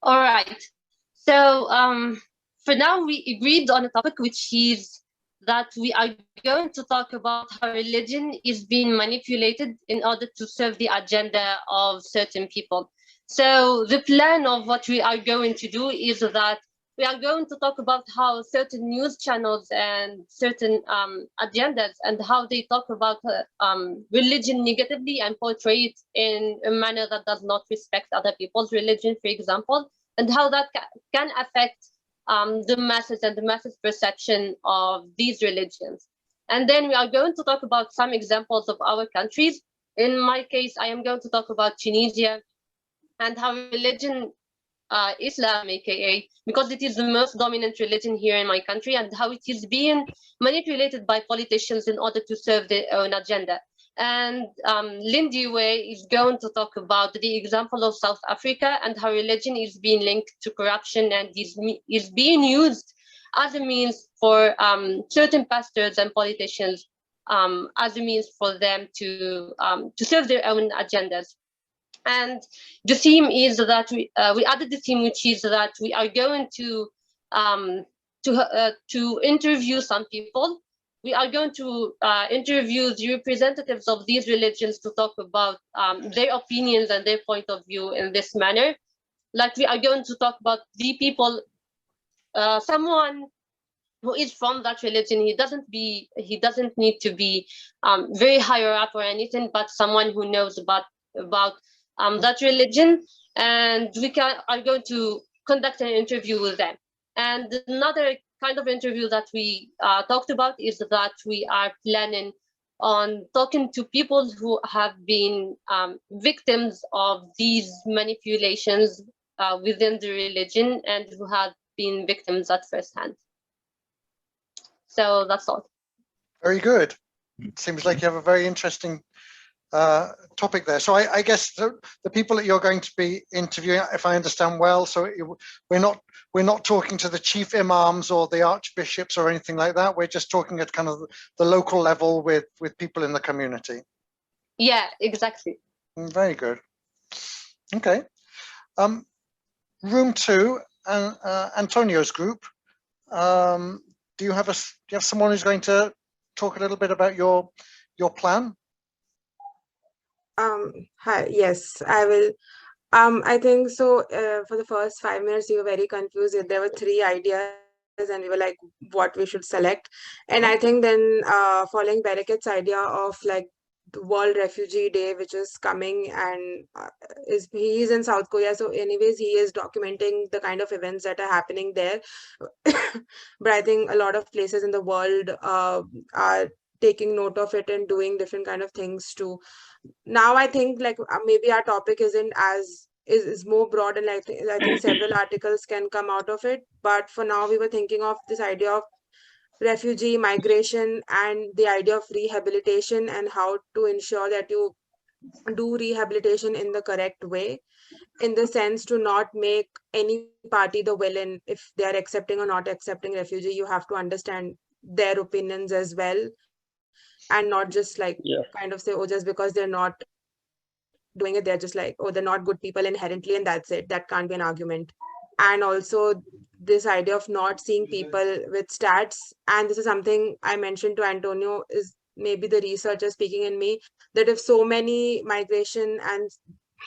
All right. So for now, we agreed on a topic, which is that we are going to talk about how religion is being manipulated in order to serve the agenda of certain people. So the plan of what we are going to do is that we are going to talk about how certain news channels and certain agendas and how they talk about religion negatively and portray it in a manner that does not respect other people's religion, for example, and how that can affect the masses and the masses' perception of these religions. And then we are going to talk about some examples of our countries. In my case, I am going to talk about Tunisia and how religion, Islam, aka, because it is the most dominant religion here in my country, and how it is being manipulated by politicians in order to serve their own agenda. And Lindy Way is going to talk about the example of South Africa and how religion is being linked to corruption and is being used as a means for certain pastors and politicians as a means for them to serve their own agendas. And the theme is that we added the theme, which is that we are going to interview some people. We are going to interview the representatives of these religions to talk about their opinions and their point of view in this manner. Like we are going to talk about the people, someone who is from that religion. He doesn't need to be very higher up or anything, but someone who knows about that religion, and are going to conduct an interview with them. And another kind of interview that we talked about is that we are planning on talking to people who have been victims of these manipulations within the religion and who have been victims at first hand. So that's all. Very good. It seems like you have a very interesting topic there. So I guess the people that you're going to be interviewing, if I understand well, so we're not talking to the chief imams or the archbishops or anything like that. We're just talking at kind of the local level with people in the community. Yeah, exactly. Very good. Okay. Room 2, Antonio's group. Do you have someone who's going to talk a little bit about your plan? Hi, yes, I will. I think so. For the first 5 minutes, you were very confused. There were 3 ideas, and we were like, what we should select. And I think then, following Bereket's idea of like the World Refugee Day, which is coming, and he is in South Korea, so anyways, he is documenting the kind of events that are happening there. But I think a lot of places in the world are taking note of it and doing different kind of things too. Now I think like maybe our topic isn't as is more broad, and I think several articles can come out of it. But for now, we were thinking of this idea of refugee migration and the idea of rehabilitation and how to ensure that you do rehabilitation in the correct way, in the sense to not make any party the villain. If they are accepting or not accepting refugee, you have to understand their opinions as well, and not just like kind of say, oh, just because they're not doing it, they're just like, oh, they're not good people inherently, and that's it. That can't be an argument. And also this idea of not seeing people with stats, and this is something I mentioned to Antonio, is maybe the researcher speaking in me, that if so many migration and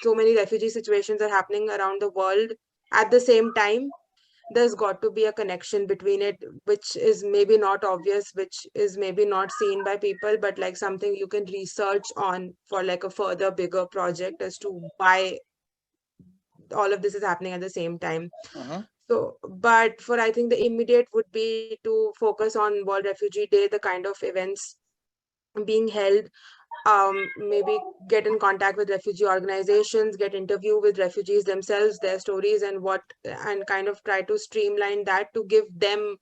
so many refugee situations are happening around the world at the same time, there's got to be a connection between it, which is maybe not obvious, which is maybe not seen by people, but like something you can research on for like a further bigger project as to why all of this is happening at the same time. So, but for I think the immediate would be to focus on World Refugee Day, the kind of events being held, maybe get in contact with refugee organizations, get interview with refugees themselves, their stories and kind of try to streamline that to give them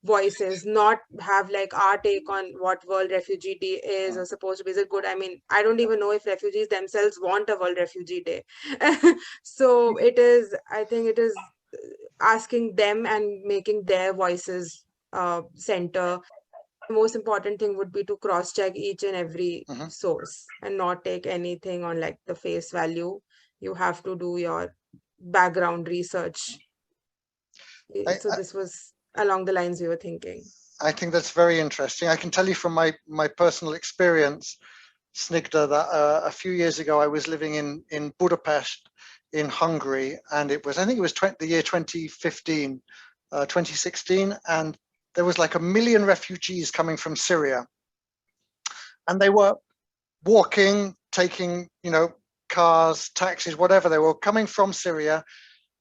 voices, not have like our take on what World Refugee Day is or supposed to be. Is it good? I mean, I don't even know if refugees themselves want a World Refugee Day. So I think it is asking them and making their voices center. The most important thing would be to cross-check each and every source and not take anything on like the face value. You have to do your background research. So I- this was along the lines we were thinking. I think that's very interesting. I can tell you from my personal experience, Snigdha, that a few years ago I was living in Budapest in Hungary, and I think it was the year 2015, 2016, and there was like 1 million refugees coming from Syria, and they were walking, taking, cars, taxis, whatever. They were coming from Syria,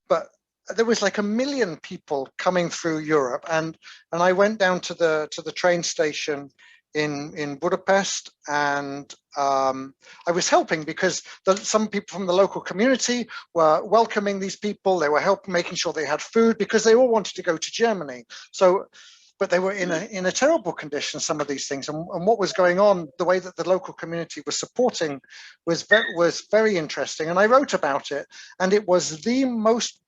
but there was like 1 million people coming through Europe, and I went down to the train station in Budapest, and I was helping because some people from the local community were welcoming these people. They were making sure they had food because they all wanted to go to Germany. So, but they were in a terrible condition, some of these things, and what was going on, the way that the local community was supporting was very interesting, and I wrote about it, and it was the most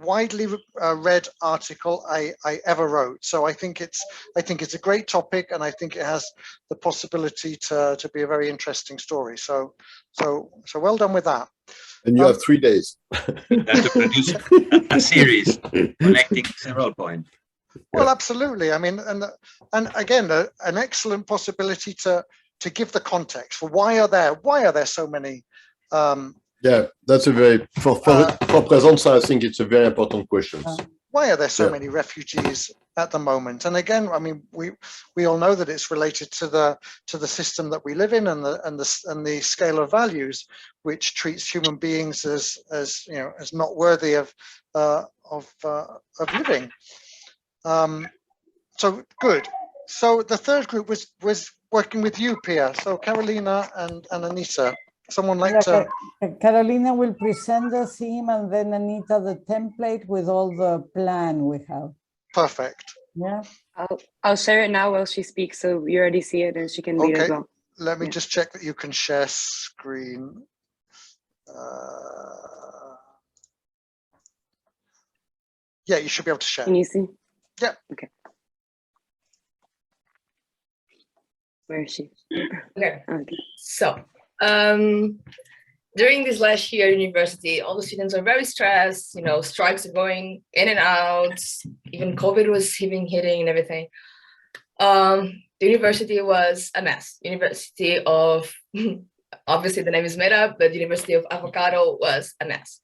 widely read article I ever wrote. So I think it's a great topic, and I think it has the possibility to be a very interesting story. So well done with that. And you have 3 days. That's to produce a series connecting several points. Well, absolutely. I mean, and again, an excellent possibility to give the context for why are there so many. Yeah, that's a very for presence. I think it's a very important question. Why are there so many refugees at the moment? And again, I mean, we all know that it's related to the system that we live in, and the scale of values, which treats human beings as not worthy of living. So good. So the third group was working with you, Pia. So Carolina and Anita. Someone like to... Carolina will present the theme, and then Anita the template with all the plan we have. Perfect. Yeah. I'll share it now while she speaks, so you already see it and she can read it as well. Let me just check that you can share screen. Yeah, you should be able to share. Can you see? Yeah. Okay. Where is she? Okay. Okay. So, during this last year at university, all the students are very stressed, strikes are going in and out, even COVID was hitting and everything. The university was a mess. University of, obviously the name is made up, but the University of Avocado was a mess.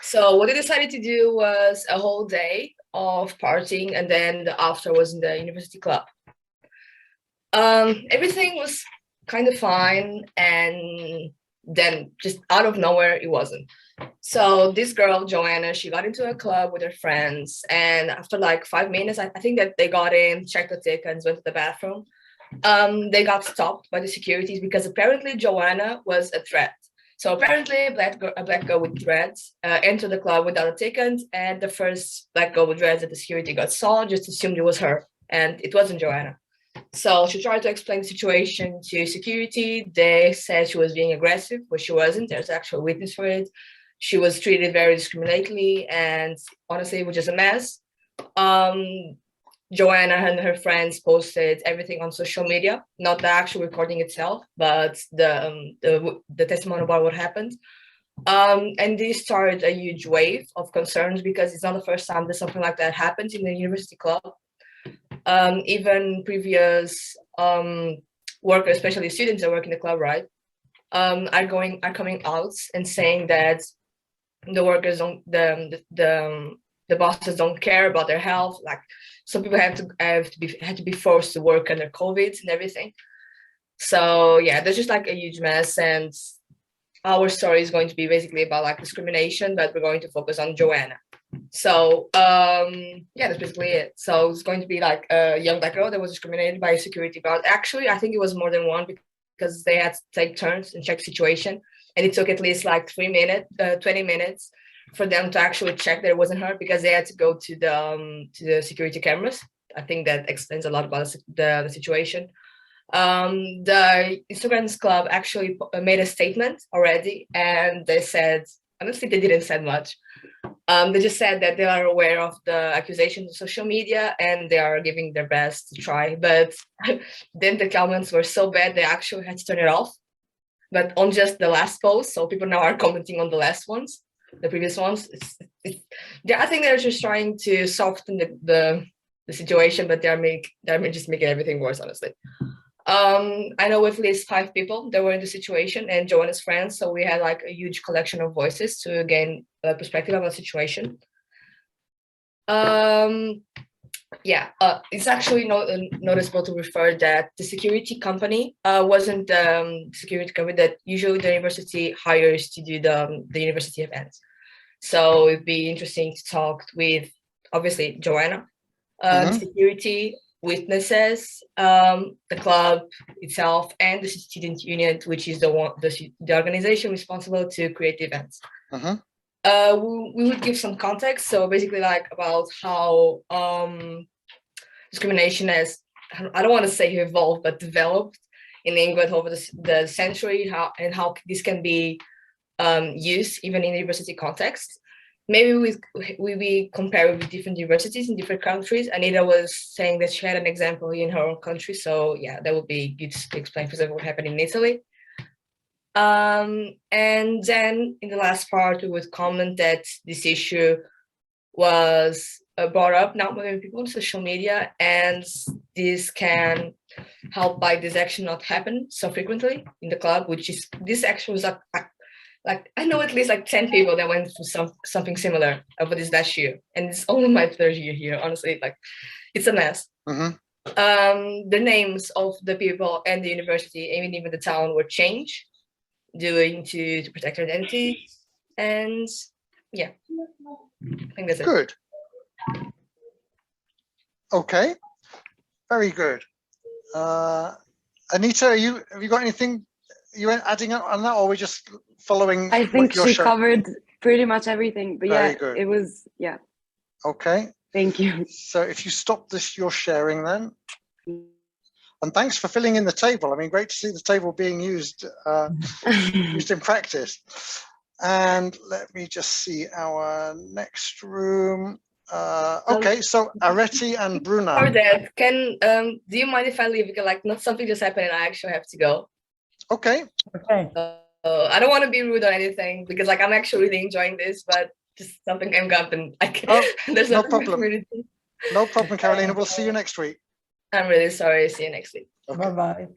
So what they decided to do was a whole day of partying, and then the after was in the university club. Everything was kind of fine, and then just out of nowhere it wasn't. So this girl Joanna, she got into a club with her friends, and after like 5 minutes, I think that they got in, checked the tickets, went to the bathroom. They got stopped by the securities because apparently Joanna was a threat. So apparently a black girl with dreads entered the club without a ticket, and the first black girl with dreads that the security guard saw just assumed it was her, and it wasn't Joanna. So she tried to explain the situation to security. They said she was being aggressive, but she wasn't. There's actual witness for it. She was treated very discriminatingly, and honestly, it was just a mess. Joanna and her friends posted everything on social media, not the actual recording itself, but the testimony about what happened. And this started a huge wave of concerns because it's not the first time that something like that happens in the university club. Even previous workers, especially students that work in the club, right, are coming out and saying that the workers don't, the bosses don't care about their health. Like some people had to be forced to work under COVID and everything. So yeah, there's just like a huge mess, and our story is going to be basically about like discrimination, but we're going to focus on Joanna. So yeah, that's basically it. So it's going to be like a young black girl that was discriminated by a security guard. Actually, I think it was more than one because they had to take turns and check the situation, and it took at least like 20 minutes for them to actually check that it wasn't her, because they had to go to the security cameras. I think that explains a lot about the situation. The Instagram's club actually made a statement already, and they said, honestly, they didn't say much. They just said that they are aware of the accusations on social media and they are giving their best to try. But then the comments were so bad, they actually had to turn it off. But on just the last post, so people now are commenting on the last ones. the previous ones. I think they're just trying to soften the situation, but they're just making everything worse, honestly. I know with at least 5 people that were in the situation, and Joanna's friends, so we had like a huge collection of voices to gain a perspective of the situation. It's actually noticeable to refer that the security company wasn't the security company that usually the university hires to do the university events. So it'd be interesting to talk with, obviously, Joanna, the security, witnesses, the club itself, and the student union, which is the organization responsible to create the events. We would give some context, so basically like about how discrimination has, I don't want to say evolved, but developed in England over the century, how this can be used even in the university context. Maybe we compare with different universities in different countries. Anita was saying that she had an example in her own country, so yeah, that would be good to explain for example what happened in Italy. And then in the last part, we would comment that this issue was brought up not by many people on social media, and this can help by this action not happen so frequently in the club, which is, this action was like I know at least like 10 people that went through something similar over this last year, and it's only my 3rd year here, honestly, like it's a mess. The names of the people and the university and even the town were changed to protect their identity, and yeah, I think that's it. Good. Okay, very good. Anita, have you got anything you adding on that, or are we just following? I think she covered pretty much everything, but very yeah, good. It was, yeah. Okay. Thank you. So if you stop your sharing then. And thanks for filling in the table. I mean, great to see the table being used in practice. And let me just see our next room. Okay, so Areti and Bruna. For that, do you mind if I leave? Because like, not something just happened and I actually have to go. Okay. Okay. I don't want to be rude or anything, because like I'm actually really enjoying this, but just something came up and I can't. There's no problem. No problem, Carolina. We'll see you next week. I'm really sorry. See you next week. Okay. Bye-bye.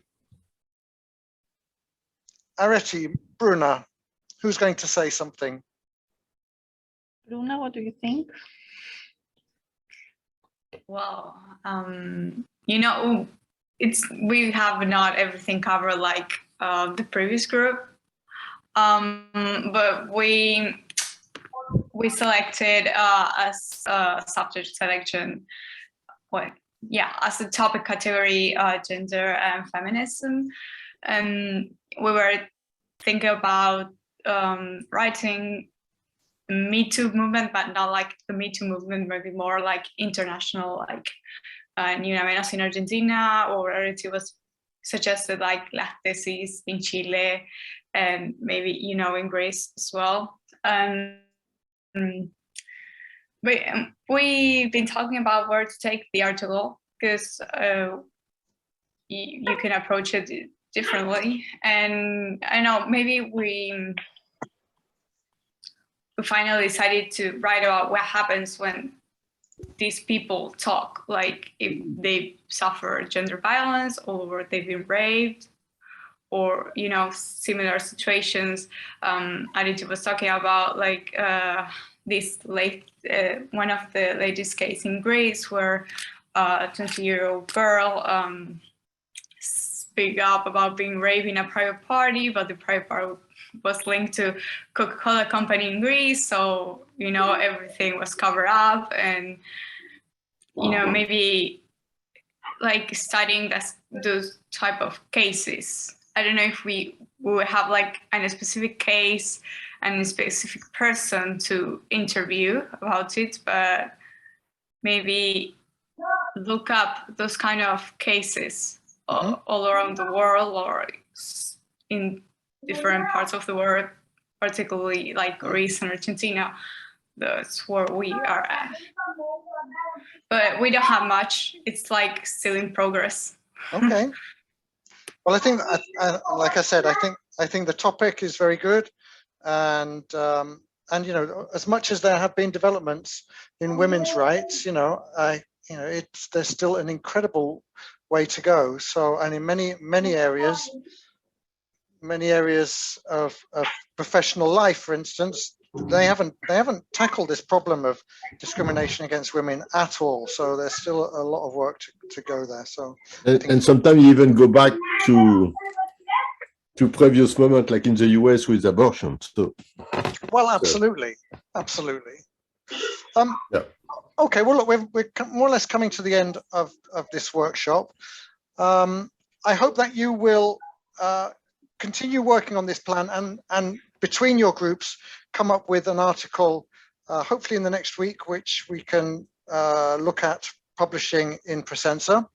Areti, Bruna, who's going to say something? Bruna, what do you think? Well, you know, we have not everything covered like the previous group, but we selected as subject selection as a topic category gender and feminism, and we were thinking about writing Me Too movement, but not like the Me Too movement, maybe more like international, like Ni Una Menos in Argentina, or it was suggested like Las Tesis in Chile, and maybe, you know, in Greece as well. We've been talking about where to take the article, because you can approach it differently. And I know maybe we finally decided to write about what happens when these people talk, like if they suffer gender violence or they've been raped, or, you know, similar situations. Aditi was talking about like this one of the latest case in Greece, where a 20-year-old girl speak up about being raped in a private party, but the private party was linked to Coca-Cola company in Greece. So, you know, everything was covered up, and, you know, maybe like studying those type of cases. I don't know if we would have like a specific case and a specific person to interview about it, but maybe look up those kind of cases all around the world or in different parts of the world, particularly like Greece and Argentina. That's where we are at. But we don't have much. It's like still in progress. Okay. Well, I think, like I said, I think the topic is very good, and and as much as there have been developments in women's rights, there's still an incredible way to go. So, and in many areas of professional life, for instance, they haven't tackled this problem of discrimination against women at all. So there's still a lot of work to go there. So and sometimes you even go back to previous moment, like in the US with abortion. So well, absolutely. Yeah. Okay, well, look, we're more or less coming to the end of this workshop. I hope that you will continue working on this plan and between your groups come up with an article, hopefully in the next week, which we can look at publishing in Presenza.